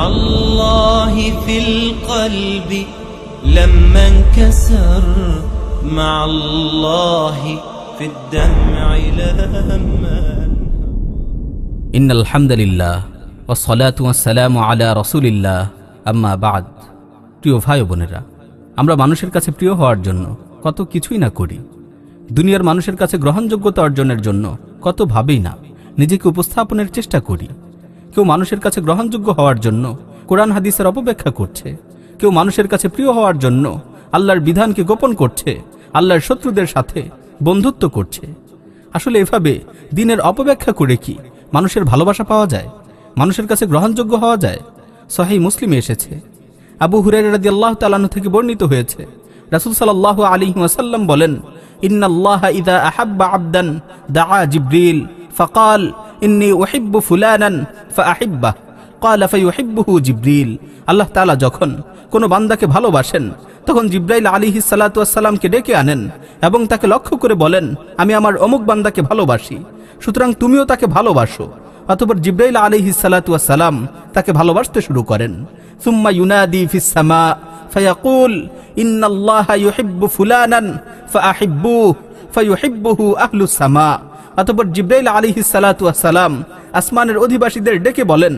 الله في القلب لما انكسر مع الله في الدمع لما إن الحمد لله والصلاة والسلام على رسول الله أما بعد। প্রিয় ভাই বোনেরা, আমরা মানুষের কাছে প্রিয় হওয়ার জন্য কত কিছুই না করি। দুনিয়ার মানুষের কাছে গ্রহণযোগ্যতা অর্জনের জন্য কত ভাবেই না নিজেকে উপস্থাপনের চেষ্টা করি। কেউ মানুষের কাছে গ্রহণযোগ্য হওয়ার জন্য কোরআন হাদিসের অপব্যাখ্যা করছে, কেউ মানুষের কাছে প্রিয় হওয়ার জন্য আল্লাহর বিধানকে গোপন করছে, আল্লাহর শত্রুদের সাথে বন্ধুত্ব করছে। আসলে এভাবে দ্বীনের অপব্যাখ্যা করে কি মানুষের ভালোবাসা পাওয়া যায়, মানুষের কাছে গ্রহণযোগ্য হওয়া যায়? সহিহ মুসলিমে এসেছে, আবু হুরায়রা রাদিয়াল্লাহু তাআলা আনহু থেকে বর্ণিত হয়েছে, রাসূল সাল্লাল্লাহু আলাইহি ওয়াসাল্লাম বলেন, ইন্নাল্লাহা ইযা আহাব্বা আবদান দাআ জিবরিল ফাকাল ইন্নী উহিব্বু ফুলানান ফাআহিব্বাহ ক্বালা ফায়ুহিব্বুহু জিবরিল। আল্লাহ তাআলা যখন কোনো বান্দাকে ভালোবাসেন তখন জিবরাইল আলাইহিস সালাতু ওয়াস সালামকে ডেকে আনেন এবং তাকে লক্ষ্য করে বলেন, আমি আমার অমুক বান্দাকে ভালোবাসি, সুতরাং তুমিও তাকে ভালোবাসো। অতঃপর জিবরাইল আলাইহিস সালাতু ওয়াস সালাম তাকে ভালোবাসতে শুরু করেন। সুম্মা ইউনাদি ফিস সামা ফায়াকুল ইন্নাল্লাহা ইউহিব্বু ফুলানান ফাআহিব্বুহু ফায়ুহিব্বুহু আহলুস সামা। অতঃপর জিবরাইল আলাইহিস সালাতু ওয়াস সালাম আসমানের অধিবাসীদের ডেকে বলেন,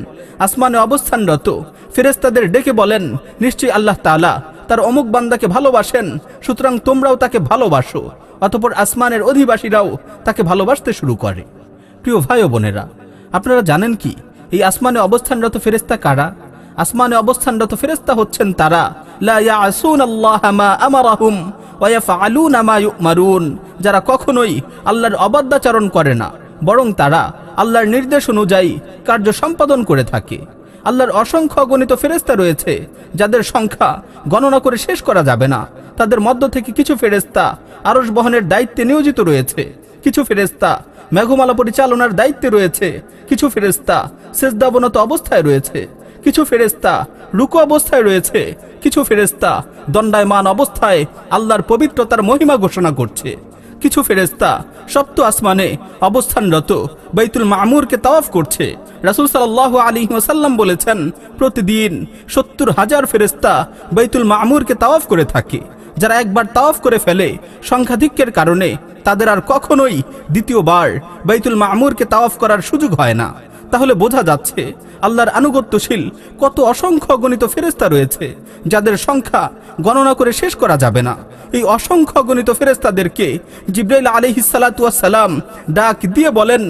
আসমানে অবস্থানরত ফেরেশতাদের ডেকে বলেন, নিশ্চয়ই আল্লাহ তাআলা তার অমুক বান্দাকে ভালোবাসেন, সুতরাং তোমরাও তাকে ভালোবাসো। অতঃপর আসমানের অধিবাসীরাও তাকে ভালোবাসতে শুরু করে। প্রিয় ভাই ও বোনেরা, আপনারা জানেন কি এই আসমানে অবস্থানরত ফেরেশতা কারা? আসমানে অবস্থানরত ফেরেশতা হচ্ছেন তারা লা ইয়াসুনাল্লাহা মা আমারাহুম ওয়া ইয়াফআলুনা মা ইউমারুন, যারা কখনোই আল্লাহর অবাধ্যাচরণ করে না, বরং তারা আল্লাহর নির্দেশ অনুযায়ী কার্য সম্পাদন করে থাকে। আল্লাহর অসংখ্য অগণিত ফেরেশতা রয়েছে যাদের সংখ্যা গণনা করে শেষ করা যাবে না। তাদের মধ্য থেকে কিছু ফেরেশতা আরশ বহনের দায়িত্বে নিয়োজিত রয়েছে, কিছু ফেরেশতা মেঘমালা পরিচালনার দায়িত্বে রয়েছে, কিছু ফেরেশতা সিজদাবনত অবস্থায় রয়েছে, কিছু ফেরেশতা রুকু অবস্থায় রয়েছে, কিছু ফেরেশতা দণ্ডায়মান অবস্থায় আল্লাহর পবিত্রতার মহিমা ঘোষণা করছে, কিছু ফেরেশতা সপ্ত আসমানে অবস্থানরত বাইতুল মামুরকে তাওয়াফ করছে। রাসূল সাল্লাল্লাহু আলাইহি ওয়াসাল্লাম বলেছেন, প্রতিদিন ৭০,০০০ ফেরেশতা বাইতুল মামুরকে তাওয়াফ করে থাকে। যারা একবার তাওয়াফ করে ফেলে, সংখ্যাধিক্যের কারণে তাদের আর কখনোই দ্বিতীয়বার বাইতুল মামুরকে তাওয়াফ করার সুযোগ হয় না। তাহলে বোঝা যাচ্ছে আল্লাহর আনুগত্যশীল কত অসংখ্য অগণিত ফেরেশতা রয়েছে যাদের সংখ্যা গণনা করে শেষ করা যাবে না। এই অসংখ্য অগণিত ফেরেশতাদেরকে জিবরাইল আলাইহিস সালাতু ওয়াস সালাম ডাক দিয়ে বলেন,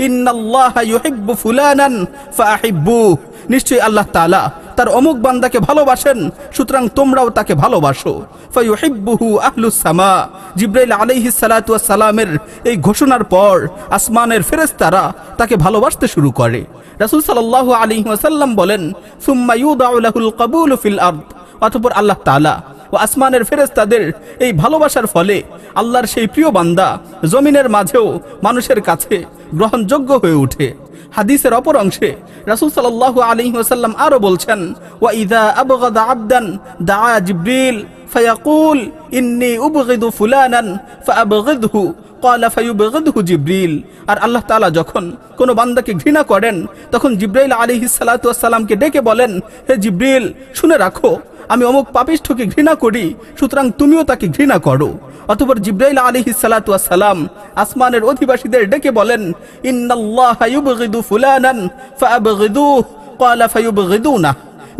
ইন্নাল্লাহা ইউহিব্বু ফুলানান ফাআহিব্বুহু, নিশ্চয়ই আল্লাহ তাআলা তার অমুক বান্দাকে ভালোবাসেন, সুতরাং তোমরাও তাকে ভালোবাসো। ফায়ুহিব্বুহু আহলুস সামা। জিবরাইল আলাইহিস সালাতু ওয়াস সালামের এই ঘোষণার পর আসমানের ফেরেশতারা তাকে ভালোবাসতে শুরু করে। রাসূল সাল্লাল্লাহু আলাইহি ওয়াসাল্লাম বলেন, সুম্মা ইউদাউ লাহুল কাবুলু ফিল আরদ। অতঃপর আল্লাহ তাআলা ও আসমানের ফেরেশতাদের এই ভালোবাসার ফলে আল্লাহর সেই প্রিয় বান্দা জমিনের মাঝেও মানুষের কাছে গ্রহণযোগ্য হয়ে ওঠে। হাদিসের অপর অংশে রাসূল সাল্লাল্লাহু আলাইহি ওয়াসাল্লাম আরো বলছেন, ওয়া ইযা আবগাদা আবদান দাআ জিবরিল ফায়াকুল ইন্নী উবগিদু ফুলানান ফাআবগিদহু ক্বালা ফায়ুবগিদহু জিবরিল। আর আল্লাহ তাআলা যখন কোনো বান্দাকে ঘৃণা করেন তখন জিবরাইল আলাইহিস সালাতু ওয়াস সালামকে ডেকে বলেন, হে জিবরিল, শুনে রাখো, আমি অমুক পাপিষ্ঠকে ঘৃণা করি, সুতরাং তুমিও তাকে ঘৃণা করো। অতঃপর জিবরাইল আলাইহিস সালাতু ওয়াস সালাম আসমানের অধিবাসীদের ডেকে বলেন, ইন্নাল্লাহা ইউবগিদু ফুলানান ফাআবগিদুহু ক্বালা ফায়ুবগিদুনা,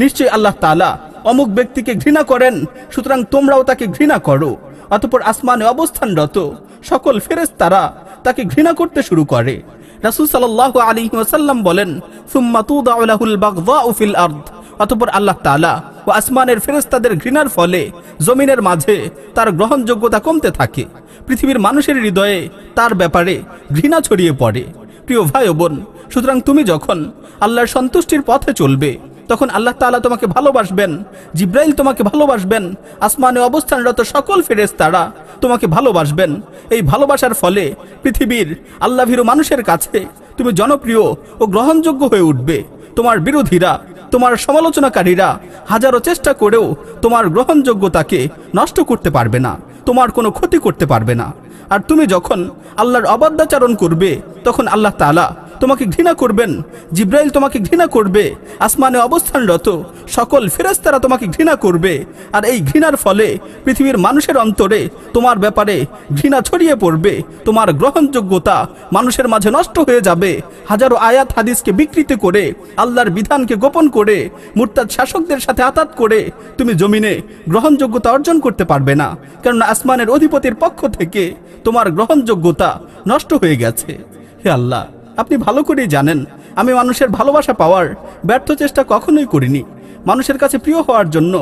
নিশ্চয়ই আল্লাহ তাআলা অমুক ব্যক্তিকে ঘৃণা করেন, সুতরাং তোমরাও তাকে ঘৃণা করো। অতঃপর আসমানে অবস্থানরত সকল ফেরেশতারা তাকে ঘৃণা করতে শুরু করে। রাসূল সাল্লাল্লাহু আলাইহি ওয়াসাল্লাম বলেন, সুম্মা তুদাউ লাহুল বাগদাউ ফিল আরদ। অতঃপর আল্লাহ তাআলা ও আসমানের ফেরেশতাদের ঘৃণার ফলে জমিনের মাঝে তার গ্রহণযোগ্যতা কমতে থাকে। পৃথিবীর মানুষের হৃদয়ে তার ব্যাপারে ঘৃণা ছড়িয়ে পড়ে। প্রিয় ভাই ও বোন, সুতরাং তুমি যখন আল্লাহর সন্তুষ্টির পথে চলবে তখন আল্লাহ তাআলা তোমাকে ভালোবাসবেন, জিবরাইল তোমাকে ভালোবাসবেন, আসমানে অবস্থানরত সকল ফেরেশতারা তোমাকে ভালোবাসবেন। এই ভালোবাসার ফলে পৃথিবীর আল্লাহভীরু মানুষের কাছে তুমি জনপ্রিয় ও গ্রহণযোগ্য হয়ে উঠবে। তোমার বিরোধীরা, তোমার সমালোচনাকারীরা হাজারো চেষ্টা করেও তোমার গ্রহণযোগ্যতাকে নষ্ট করতে পারবে না, তোমার কোনো ক্ষতি করতে পারবে না। আর তুমি যখন আল্লাহর অবাধ্যাচরণ করবে তখন আল্লাহ তাআলা তোমাকে ঘৃণা করবেন, জিব্রাইল তোমাকে ঘৃণা করবে, আসমানে অবস্থানরত সকল ফেরেশতারা তোমাকে ঘৃণা করবে। আর এই ঘৃণার ফলে পৃথিবীর মানুষের অন্তরে তোমার ব্যাপারে ঘৃণা ছড়িয়ে পড়বে, তোমার গ্রহণযোগ্যতা মানুষের মাঝে নষ্ট হয়ে যাবে। হাজারো আয়াত হাদিসকে বিকৃত করে, আল্লাহর বিধানকে গোপন করে, মুরতাদ শাসকদের সাথে আতাত করে তুমি জমিনে গ্রহণযোগ্যতা অর্জন করতে পারবে না, কেননা আসমানের অধিপতির পক্ষ থেকে তোমার গ্রহণযোগ্যতা নষ্ট হয়ে গেছে। হে আল্লাহ, আপনি ভালো করেই জানেন আমি মানুষের ভালোবাসা পাওয়ার ব্যর্থ চেষ্টা কখনোই করিনি। মানুষের কাছে প্রিয় হওয়ার জন্য,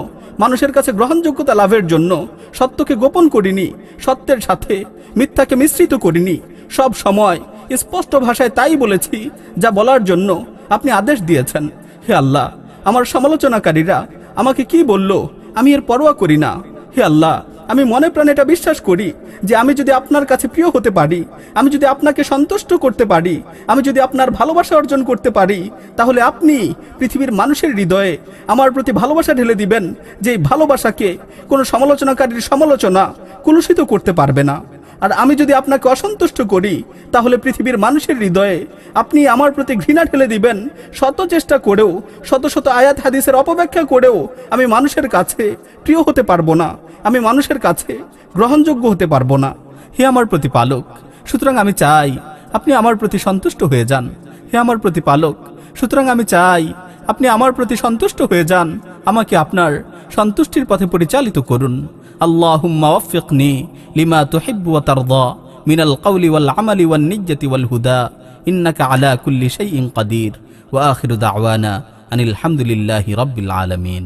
মানুষের কাছে গ্রহণযোগ্যতা লাভের জন্য সত্যকে গোপন করিনি, সত্যের সাথে মিথ্যাকে মিশ্রিত করিনি। সব সময় স্পষ্ট ভাষায় তাই বলেছি যা বলার জন্য আপনি আদেশ দিয়েছেন। হে আল্লাহ, আমার সমালোচনাকারীরা আমাকে কি বলল আমি এর পরোয়া করি না। হে আল্লাহ, আমি মনে প্রাণে এটা বিশ্বাস করি যে আমি যদি আপনার কাছে প্রিয় হতে পারি, আমি যদি আপনাকে সন্তুষ্ট করতে পারি, আমি যদি আপনার ভালোবাসা অর্জন করতে পারি, তাহলে আপনি পৃথিবীর মানুষের হৃদয়ে আমার প্রতি ভালোবাসা ঢেলে দিবেন, যে এই ভালোবাসাকে কোনো সমালোচনাকারীর সমালোচনা কলুষিত করতে পারবে না। আর আমি যদি আপনাকে অসন্তুষ্ট করি, তাহলে পৃথিবীর মানুষের হৃদয়ে আপনি আমার প্রতি ঘৃণা ঢেলে দিবেন। শত চেষ্টা করেও, শত শত আয়াত হাদিসের অপব্যাখ্যা করেও আমি মানুষের কাছে প্রিয় হতে পারবো না, আমি মানুষের কাছে গ্রহণযোগ্য হতে পারবো না। হে আমার প্রতিপালক, সুতরাং আমি চাই আপনি আমার প্রতি সন্তুষ্ট হয়ে যান। হে আমার প্রতিপালক, সুতরাং আমি চাই আপনি আমার প্রতি সন্তুষ্ট হয়ে যান, আমাকে আপনার সন্তুষ্টির পথে পরিচালিত করুন। আল্লাহুম্মা ওয়াফফিকনি লিমা তুহিব্বু ওয়া তারদা মিনাল কওলি ওয়াল আমালি ওয়ান নিয়্যতি ওয়াল হুদা ইন্নাকা আলা কুল্লি শাইইন কাদির। ওয়া আখিরু দাওয়ানা আনিল হামদুলিল্লাহি রাব্বিল আলামিন।